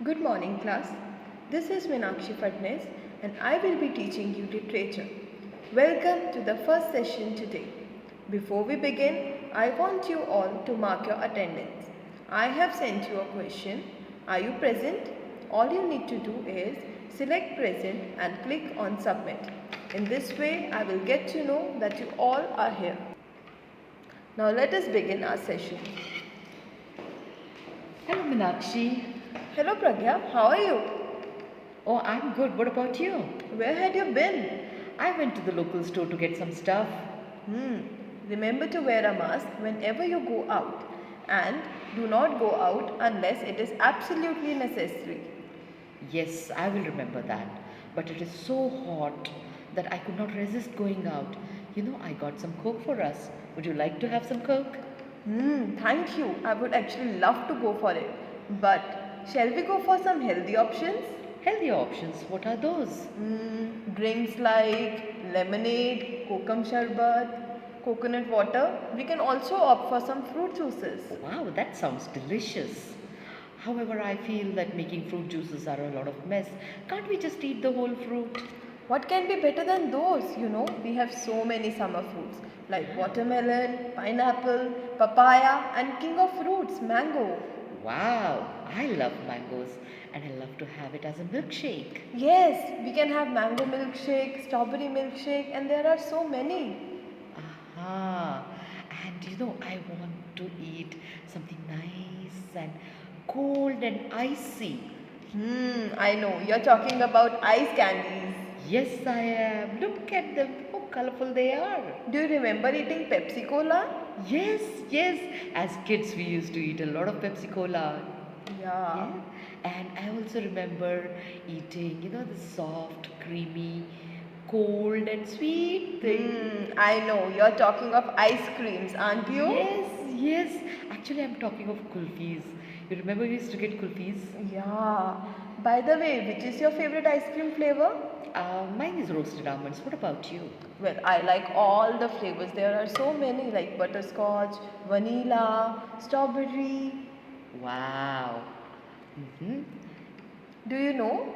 Good morning, class. This is Meenakshi Fadnes, and I will be teaching you literature. Welcome to the first session today. Before we begin, I want you all to mark your attendance. I have sent you a question. Are you present? All you need to do is select present and click on submit. In this way, I will get to know that you all are here. Now let us begin our session. Hello, Meenakshi. Hello Pragya, how are you? Oh, I'm good. What about you? Where had you been? I went to the local store to get some stuff. Remember to wear a mask whenever you go out and do not go out unless it is absolutely necessary. Yes, I will remember that. But it is so hot that I could not resist going out. I got some Coke for us. Would you like to have some Coke? Thank you. I would actually love to go for it. But shall we go for some healthy options? Healthy options. What are those? Drinks like lemonade, kokum sharbat, coconut water. We can also opt for some fruit juices. Wow, that sounds delicious. However, I feel that making fruit juices are a lot of mess. Can't we just eat the whole fruit? What can be better than those? We have so many summer fruits like watermelon, pineapple, papaya, and king of fruits, mango. Wow, I love mangoes and I love to have it as a milkshake. Yes, we can have mango milkshake, strawberry milkshake, and there are so many. Aha, and I want to eat something nice and cold and icy. I know, you're talking about ice candies. Yes, I am. Look at them, how colorful they are. Do you remember eating Pepsi Cola? Yes, yes. As kids, we used to eat a lot of Pepsi Cola. Yeah. And I also remember eating, the soft, creamy, cold, and sweet thing. I know, you're talking of ice creams, aren't you? Yes, yes. Actually, I'm talking of kulfis. You remember we used to get kulfis? Yeah. By the way, which is your favorite ice cream flavor? Mine is roasted almonds. What about you? Well, I like all the flavors. There are so many like butterscotch, vanilla, strawberry. Wow. Do you know?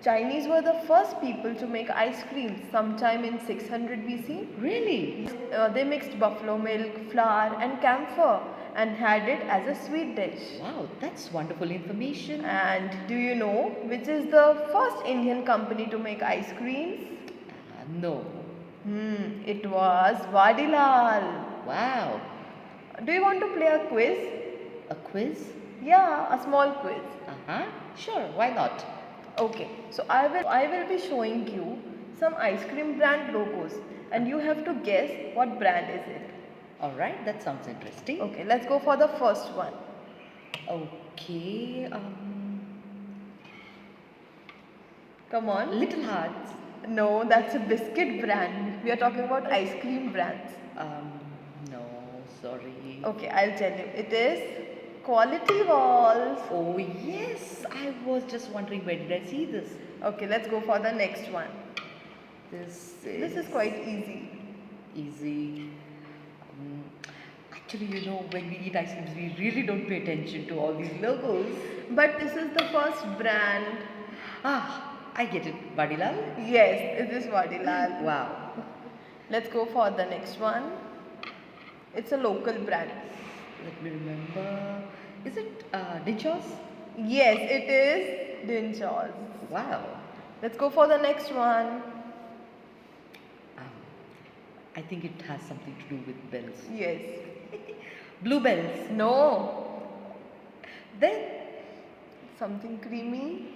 Chinese were the first people to make ice cream sometime in 600 BC. Really? They mixed buffalo milk, flour, and camphor and had it as a sweet dish. Wow, that's wonderful information. And do you know which is the first Indian company to make ice creams? No. It was Vadilal. Wow. Do you want to play a quiz? A quiz? Yeah, a small quiz. Sure, why not? Okay, so I will be showing you some ice cream brand logos and you have to guess what brand is it. Alright, that sounds interesting. Okay, let's go for the first one. Okay, Come on. Little Hearts. No, that's a biscuit brand. We are talking about ice cream brands. No, sorry. Okay, I'll tell you. It is Quality Walls. Oh, yes, I was just wondering where did I see this? Okay, let's go for the next one. This is quite easy. Easy. Actually, when we eat ice creams, we really don't pay attention to all these logos. But this is the first brand. I get it. Vadilal? Yes, it is Vadilal. Wow. Let's go for the next one. It's a local brand. Let me remember. Is it Dinchos? Yes, it is Dinchos. Wow. Let's go for the next one. I think it has something to do with bells. Yes. Bluebells. No. Then Something creamy.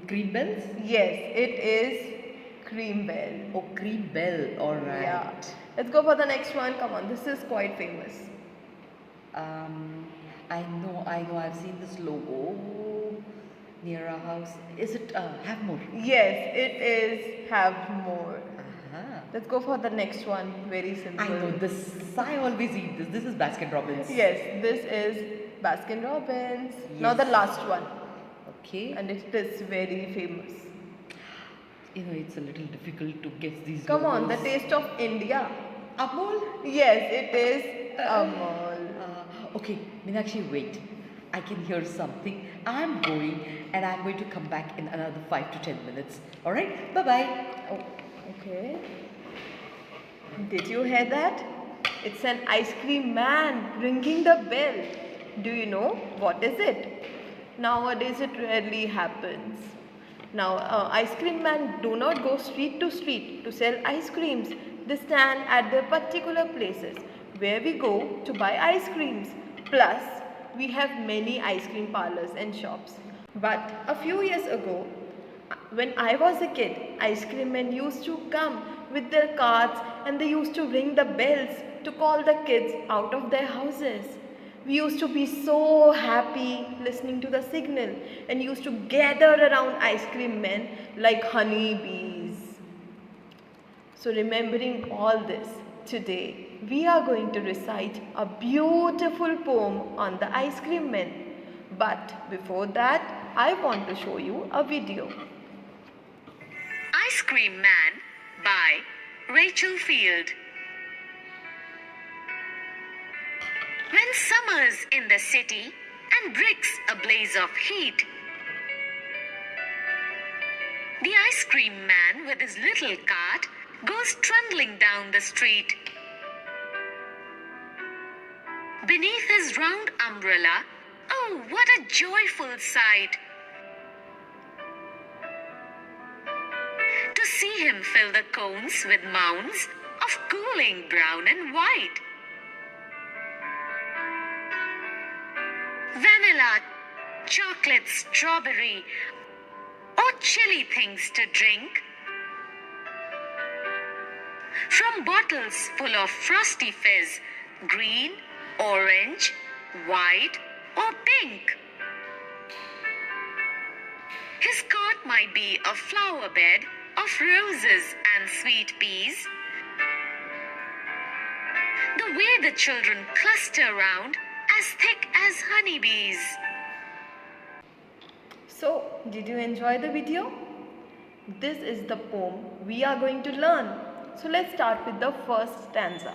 Cream bells? Yes, it is Cream Bell. Oh, cream bell. All right. Yeah. Let's go for the next one. Come on, this is quite famous. I know. I've seen this logo near our house. Is it Have More? Yes, it is Have More. Let's go for the next one. Very simple. I know this. I always eat this. This is Baskin Robbins. Yes, this is Baskin Robbins. Now the last one. Okay. And it is very famous. It's a little difficult to guess these Come on, the logos. taste of India. Amul? Yes, it is Amul. Okay, Meenakshi, wait. I can hear something. I'm going and I'm going to come back in another 5 to 10 minutes. All right? Bye bye. Oh, okay. Did you hear that? It's an ice cream man ringing the bell. Do you know what is it? Nowadays it rarely happens. Now, ice cream men do not go street to sell ice creams. They stand at their particular places where we go to buy ice creams. Plus, we have many ice cream parlors and shops. But a few years ago, when I was a kid, ice cream men used to come with their carts and they used to ring the bells to call the kids out of their houses. We used to be so happy listening to the signal and used to gather around ice cream men like honey bees. So, remembering all this, today we are going to recite a beautiful poem on the ice cream men. But before that, I want to show you a video. Ice Cream Man by Rachel Field. When summer's in the city and bricks a blaze of heat, the ice cream man with his little cart goes trundling down the street. Beneath his round umbrella, oh, what a joyful sight! To see him fill the cones with mounds of cooling brown and white. Vanilla, chocolate, strawberry, or chilly things to drink. From bottles full of frosty fizz, green, orange, white, or pink. His cart might be a flower bed of roses and sweet peas. The way the children cluster round as thick as honeybees. So, did you enjoy the video? This is the poem we are going to learn. So, let's start with the first stanza.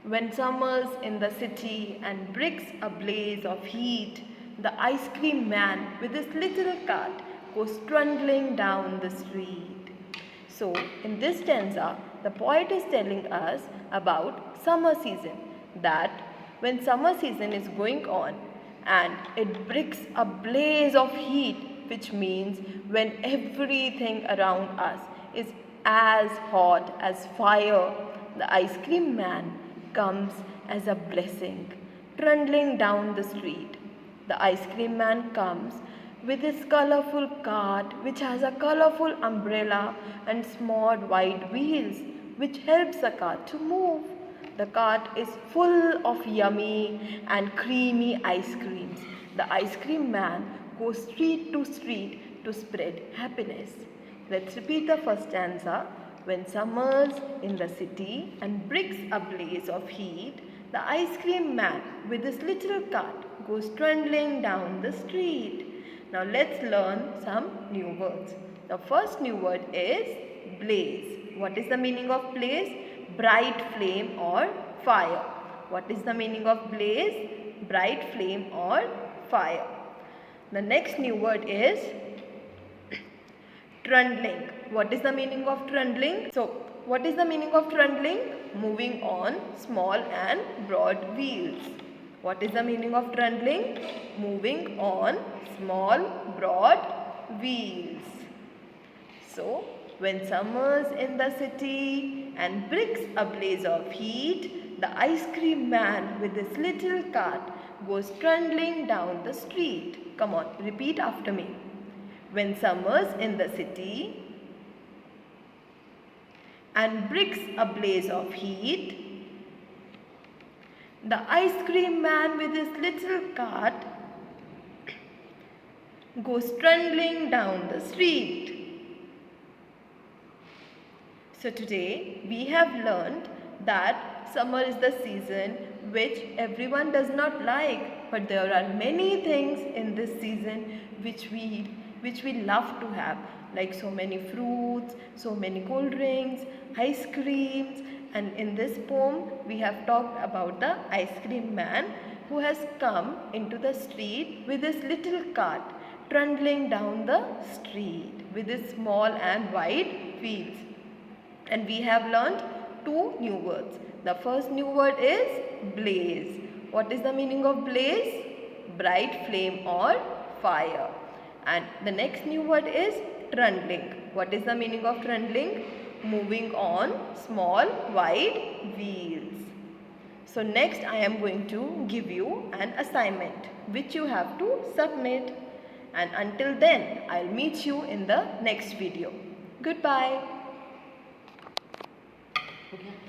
When summer's in the city and bricks a blaze of heat, the ice cream man with his little cart goes trundling down the street. So, in this stanza, the poet is telling us about summer season, that when summer season is going on and it brings a blaze of heat, which means when everything around us is as hot as fire, the ice cream man comes as a blessing, trundling down the street. The ice cream man comes with his colorful cart, which has a colorful umbrella and small white wheels, which helps the cart to move. The cart is full of yummy and creamy ice creams. The ice cream man goes street to spread happiness. Let's repeat the first stanza. When summer's in the city and bricks a blaze of heat, the ice cream man with his little cart goes trundling down the street. Now let's learn some new words. The first new word is blaze. What is the meaning of blaze? Bright flame or fire. What is the meaning of blaze? Bright flame or fire. The next new word is trundling. What is the meaning of trundling? So, what is the meaning of trundling? Moving on small and broad wheels. What is the meaning of trundling? Moving on small broad wheels. So, when summer's in the city and bricks a blaze of heat, the ice cream man with his little cart goes trundling down the street. Come on, repeat after me. When summer's in the city and bricks a blaze of heat, the ice cream man with his little cart goes trundling down the street. So today we have learned that summer is the season which everyone does not like, but there are many things in this season which we love to have, like so many fruits, so many cold drinks, ice creams. And in this poem we have talked about the ice cream man who has come into the street with his little cart, trundling down the street with his small and wide wheels. And we have learned two new words. The first new word is blaze. What is the meaning of blaze? Bright flame or fire. And the next new word is trundling. What is the meaning of trundling? Moving on small wide wheels. So next I am going to give you an assignment which you have to submit. And until then, I'll meet you in the next video. Goodbye. Okay.